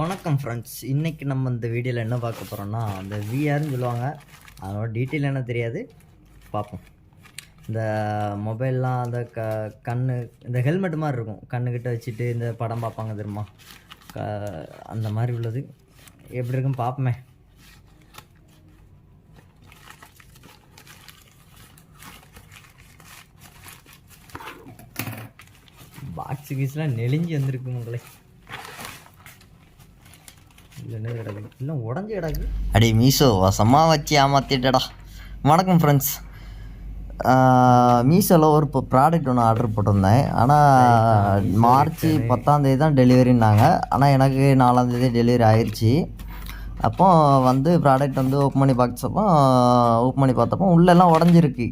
வணக்கம் ஃப்ரெண்ட்ஸ், இன்றைக்கி நம்ம இந்த வீடியோவில் என்ன பார்க்க போகிறோம்னா, அந்த விஆர்னு சொல்லுவாங்க. அதோட டீட்டெயில் என்ன தெரியாது, பார்ப்போம். இந்த மொபைல்லாம் அந்த கண்ணு இந்த ஹெல்மெட் மாதிரி இருக்கும், கண்ணுக்கிட்ட வச்சுட்டு இந்த படம் பார்ப்பாங்க தெரியுமா, அந்த மாதிரி உள்ளது எப்படி இருக்குன்னு பார்ப்போமே. பாக்ஸு கீஸ்லாம் நெளிஞ்சு வந்திருக்கு உங்களே, எல்லாம் உடஞ்சி கிடக்கு. அடே மீஷோ வசமாக வச்சு ஏமாற்றிட்டடா. வணக்கம் ஃப்ரெண்ட்ஸ், மீஷோவில் ஒரு ப்ராடக்ட் ஒன்று ஆர்டர் போட்டிருந்தேன். ஆனால் மார்ச் 10 தான் டெலிவரின்னாங்க. ஆனால் எனக்கு 4 டெலிவரி ஆயிடுச்சு. அப்போ ப்ராடக்ட் ஓப்பன் பண்ணி பார்த்தப்போ உள்ளெல்லாம் உடஞ்சிருக்கு.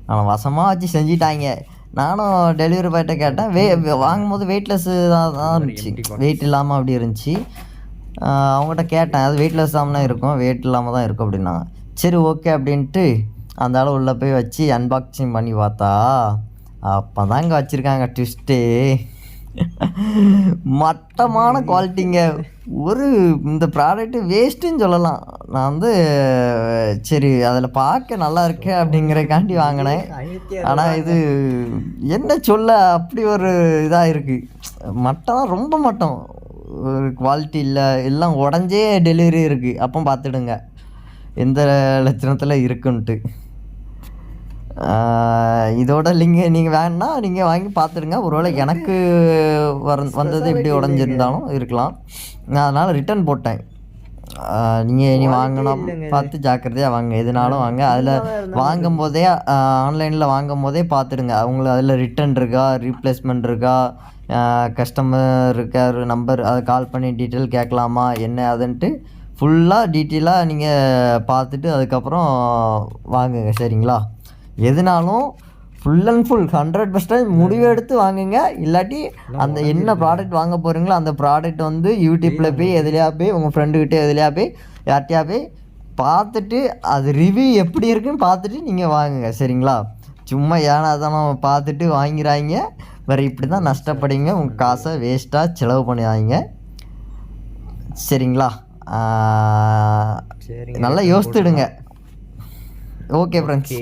ஆனால் வசமாக வச்சு செஞ்சிட்டாங்க. நானும் டெலிவரி பாய்கிட்ட கேட்டேன், வாங்கும்போது வெயிட்லெஸ் தான் இருந்துச்சு, வெயிட் இல்லாமல் அப்படி இருந்துச்சு. அவங்ககிட்ட கேட்டேன், அது வெயிட்லெஸ் தான் இருக்கும், வெயிட் இல்லாமல் தான் இருக்கும் அப்படின்னாங்க. சரி ஓகே அப்படின்ட்டு அந்த அளவு உள்ளே போய் வச்சு அன்பாக்சிங் பண்ணி பார்த்தா அப்போ தான் இங்கே வச்சுருக்காங்க ட்விஸ்ட்டு. மட்டமான குவாலிட்டிங்க. இந்த ப்ராடக்ட்டு வேஸ்ட்டுன்னு சொல்லலாம். நான் சரி அதில் பார்க்க நல்லா இருக்கு அப்படிங்கிறக்காண்டி வாங்கினேன். ஆனால் இது என்ன சொல்ல, அப்படி ஒரு இதாக இருக்குது. மட்டம் ரொம்ப மட்டம், ஒரு குவாலிட்டி இல்லை, எல்லாம் உடஞ்சே டெலிவரி இருக்குது. அப்போ பார்த்துடுங்க எந்த லட்சணத்தில் இருக்குன்ட்டு. இதோட நீங்கள் வேணுன்னா நீங்கள் வாங்கி பார்த்துடுங்க. ஒருவேளை எனக்கு வந்தது இப்படி உடஞ்சிருந்தாலும் இருக்கலாம். நான் அதனால் ரிட்டன் போட்டேன். நீங்கள் வாங்கினா பார்த்து ஜாக்கிரதையாக வாங்க, எதுனாலும் வாங்க. அதில் வாங்கும்போதே ஆன்லைனில் வாங்கும்போதே பார்த்துடுங்க, அவங்கள அதில் ரிட்டன் இருக்கா, ரீப்ளேஸ்மெண்ட் இருக்கா, கஸ்டமர் கேர் நம்பர் அதை கால் பண்ணி டீட்டெயில் கேட்கலாமா என்ன அதுன்ட்டு ஃபுல்லாக டீட்டெயிலாக நீங்கள் பார்த்துட்டு அதுக்கப்புறம் வாங்குங்க, சரிங்களா? எதுனாலும் ஃபுல் அண்ட் ஃபுல் 100% முடிவு எடுத்து வாங்குங்க. இல்லாட்டி அந்த என்ன ப்ராடக்ட் வாங்க போகிறீங்களோ அந்த ப்ராடக்ட் யூடியூப்பில் போய் எதுலையா போய் உங்கள் ஃப்ரெண்டுக்கிட்டே எதுலையா போய் யார்ட்டையா போய் பார்த்துட்டு அது ரிவ்யூ எப்படி இருக்குன்னு பார்த்துட்டு நீங்கள் வாங்குங்க, சரிங்களா? சும்மா ஏனாதானம் பார்த்துட்டு வாங்கிறாங்க, வேறு இப்படி தான் நஷ்டப்படுங்க. உங்கள் காசை வேஸ்ட்டாக செலவு பண்ணுவாங்க, சரிங்களா? நல்லா யோசித்துடுங்க. Okay friends.